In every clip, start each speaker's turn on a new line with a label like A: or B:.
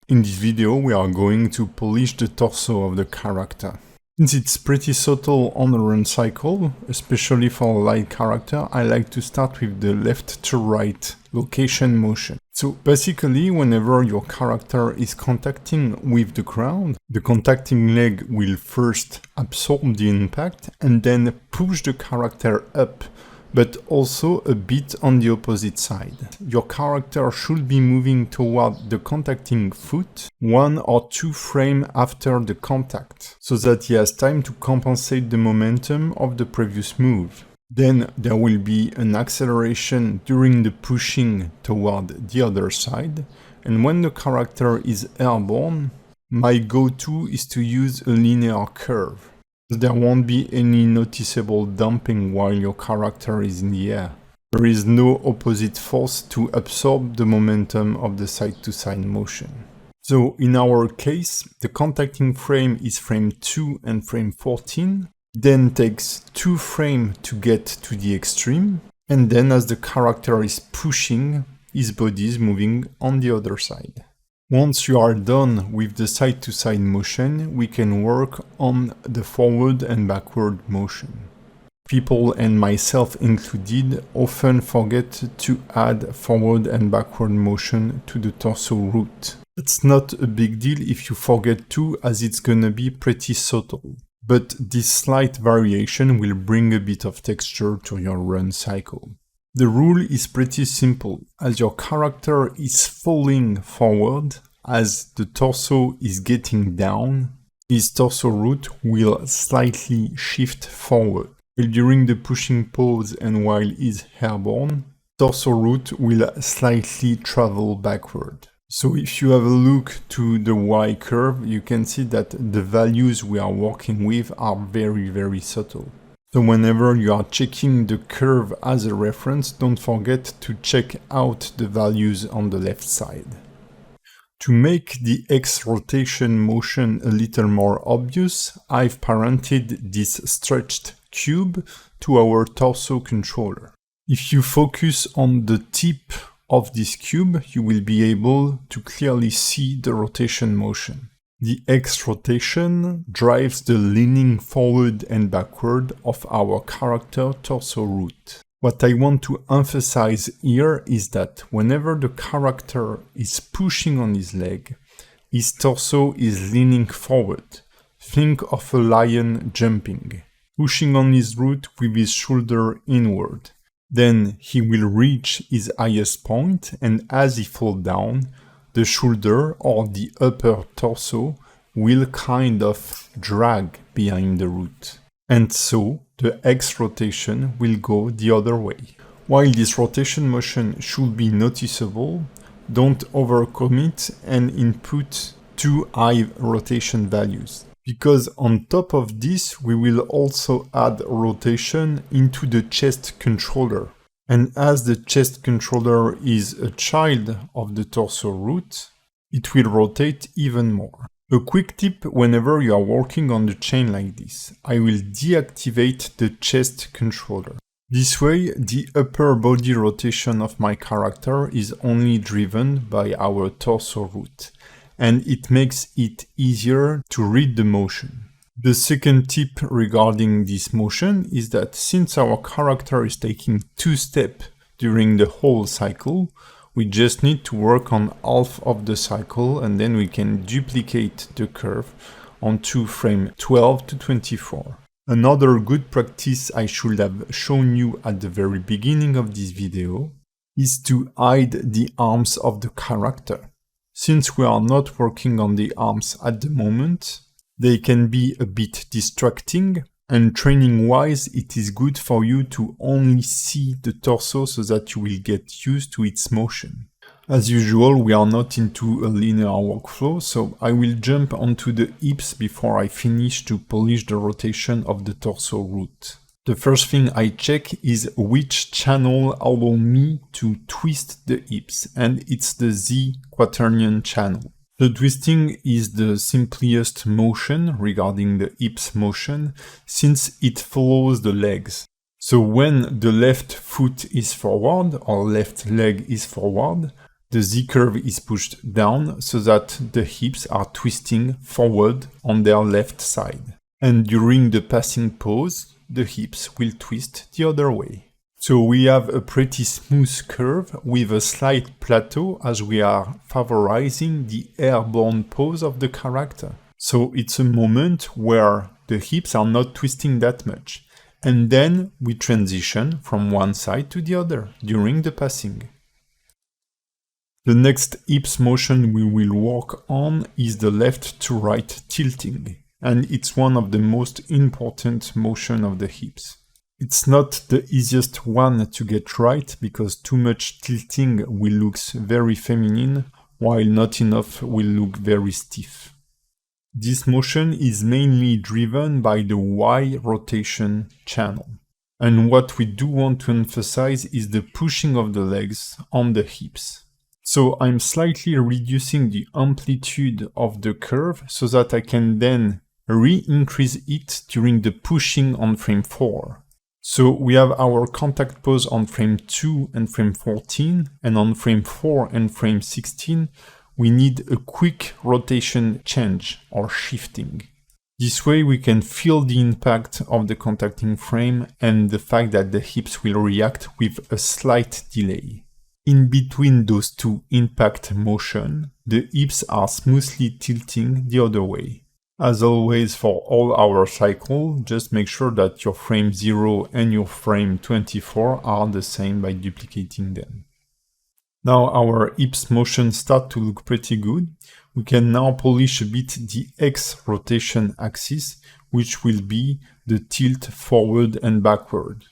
A: In this video, we are going to polish the torso of the character. Since it's pretty subtle on the run cycle, especially for a light character, I like to start with the left to right location motion. So basically, whenever your character is contacting with the ground, the contacting leg will first absorb the impact and then push the character up, but also a bit on the opposite side. Your character should be moving toward the contacting foot 1 or 2 frames after the contact, so that he has time to compensate the momentum of the previous move. Then there will be an acceleration during the pushing toward the other side, and when the character is airborne, my go-to is to use a linear curve. There won't be any noticeable dumping while your character is in the air. There is no opposite force to absorb the momentum of the side-to-side motion. So in our case, the contacting frame is frame 2 and frame 14, then takes 2 frames to get to the extreme, and then as the character is pushing, his body is moving on the other side. Once you are done with the side-to-side motion, we can work on the forward and backward motion. People, and myself included, often forget to add forward and backward motion to the torso root. It's not a big deal if you forget to, as it's gonna be pretty subtle. But this slight variation will bring a bit of texture to your run cycle. The rule is pretty simple. As your character is falling forward, as the torso is getting down, his torso root will slightly shift forward. During the pushing pose and while he's airborne, torso root will slightly travel backward. So if you have a look to the Y curve, you can see that the values we are working with are very subtle. So whenever you are checking the curve as a reference, don't forget to check out the values on the left side. To make the X rotation motion a little more obvious, I've parented this stretched cube to our torso controller. If you focus on the tip of this cube, you will be able to clearly see the rotation motion. The X rotation drives the leaning forward and backward of our character torso root. What I want to emphasize here is that whenever the character is pushing on his leg, his torso is leaning forward. Think of a lion jumping, pushing on his root with his shoulder inward. Then he will reach his highest point, and as he falls down, the shoulder or the upper torso will kind of drag behind the root. And so the X rotation will go the other way. While this rotation motion should be noticeable, don't overcommit and input too high rotation values. Because on top of this, we will also add rotation into the chest controller. And as the chest controller is a child of the torso root, it will rotate even more. A quick tip whenever you are working on the chain like this, I will deactivate the chest controller. This way, the upper body rotation of my character is only driven by our torso root, and it makes it easier to read the motion. The second tip regarding this motion is that since our character is taking 2 steps during the whole cycle, we just need to work on half of the cycle and then we can duplicate the curve onto frame 12 to 24. Another good practice I should have shown you at the very beginning of this video is to hide the arms of the character. Since we are not working on the arms at the moment, they can be a bit distracting, and training-wise it is good for you to only see the torso so that you will get used to its motion. As usual, we are not into a linear workflow, so I will jump onto the hips before I finish to polish the rotation of the torso root. The first thing I check is which channel allows me to twist the hips, and it's the Z quaternion channel. The twisting is the simplest motion regarding the hips motion, since it follows the legs. So when the left foot is forward or left leg is forward, The Z curve is pushed down so that the hips are twisting forward on their left side. And during the passing pose, the hips will twist the other way. So we have a pretty smooth curve with a slight plateau as we are favorizing the airborne pose of the character. So it's a moment where the hips are not twisting that much. And then we transition from one side to the other during the passing. The next hips motion we will work on is the left to right tilting, and it's one of the most important motion of the hips. It's not the easiest one to get right because too much tilting will look very feminine, while not enough will look very stiff. This motion is mainly driven by the Y rotation channel. And what we do want to emphasize is the pushing of the legs on the hips. So I'm slightly reducing the amplitude of the curve so that I can then re-increase it during the pushing on frame 4. So we have our contact pose on frame 2 and frame 14, and on frame 4 and frame 16, we need a quick rotation change or shifting. This way we can feel the impact of the contacting frame and the fact that the hips will react with a slight delay. In between those two impact motion, the hips are smoothly tilting the other way. As always for all our cycle, just make sure that your frame 0 and your frame 24 are the same by duplicating them. Now our hips motion start to look pretty good. We can now polish a bit the X rotation axis, which will be the tilt forward and backward.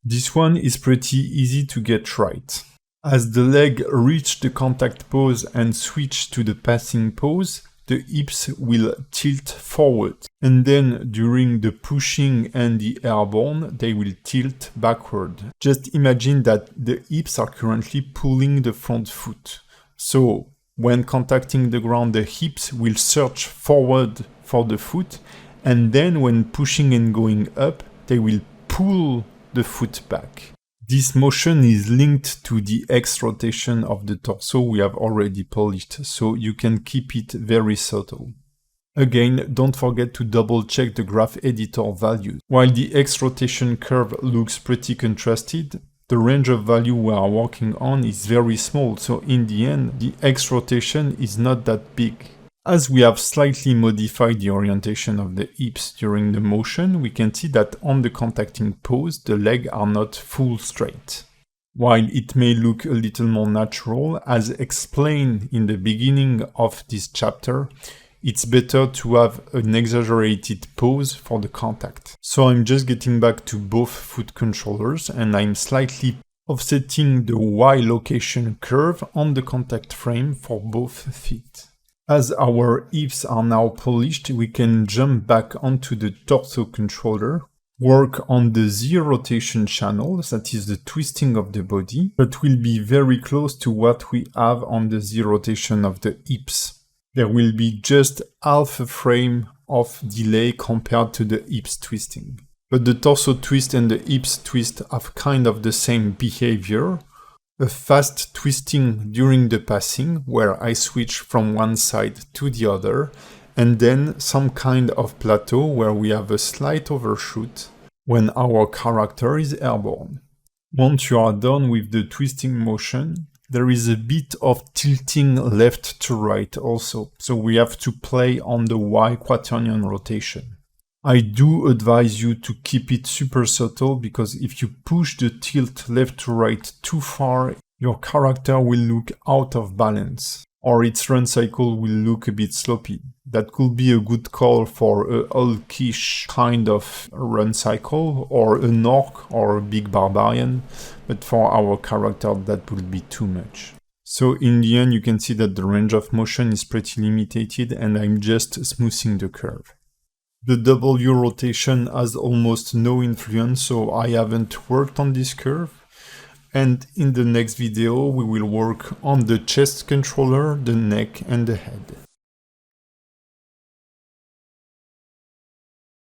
A: This one is pretty easy to get right. As the leg reach the contact pose and switch to the passing pose, the hips will tilt forward. And then during the pushing and the airborne, they will tilt backward. Just imagine that the hips are currently pulling the front foot. So when contacting the ground, the hips will surge forward for the foot. And then when pushing and going up, they will pull the foot back. This motion is linked to the X rotation of the torso we have already polished, so you can keep it very subtle. Again, don't forget to double check the graph editor values. While the X rotation curve looks pretty contrasted, the range of value we are working on is very small, so in the end, the X rotation is not that big. As we have slightly modified the orientation of the hips during the motion, we can see that on the contacting pose, the legs are not full straight. While it may look a little more natural, as explained in the beginning of this chapter, it's better to have an exaggerated pose for the contact. So I'm just getting back to both foot controllers and I'm slightly offsetting the Y location curve on the contact frame for both feet. As our hips are now polished, we can jump back onto the torso controller, work on the Z rotation channel, that is the twisting of the body, but will be very close to what we have on the Z rotation of the hips. There will be just half a frame of delay compared to the hips twisting. But the torso twist and the hips twist have kind of the same behavior. A fast twisting during the passing, where I switch from one side to the other, and then some kind of plateau where we have a slight overshoot when our character is airborne. Once you are done with the twisting motion, there is a bit of tilting left to right also, so we have to play on the Y quaternion rotation. I do advise you to keep it super subtle because if you push the tilt left to right too far, your character will look out of balance, or its run cycle will look a bit sloppy. That could be a good call for a Hulkish kind of run cycle, or an orc or a big barbarian, but for our character that would be too much. So in the end you can see that the range of motion is pretty limited and I'm just smoothing the curve. The W rotation has almost no influence, so I haven't worked on this curve. And in the next video we will work on the chest controller, the neck and the head.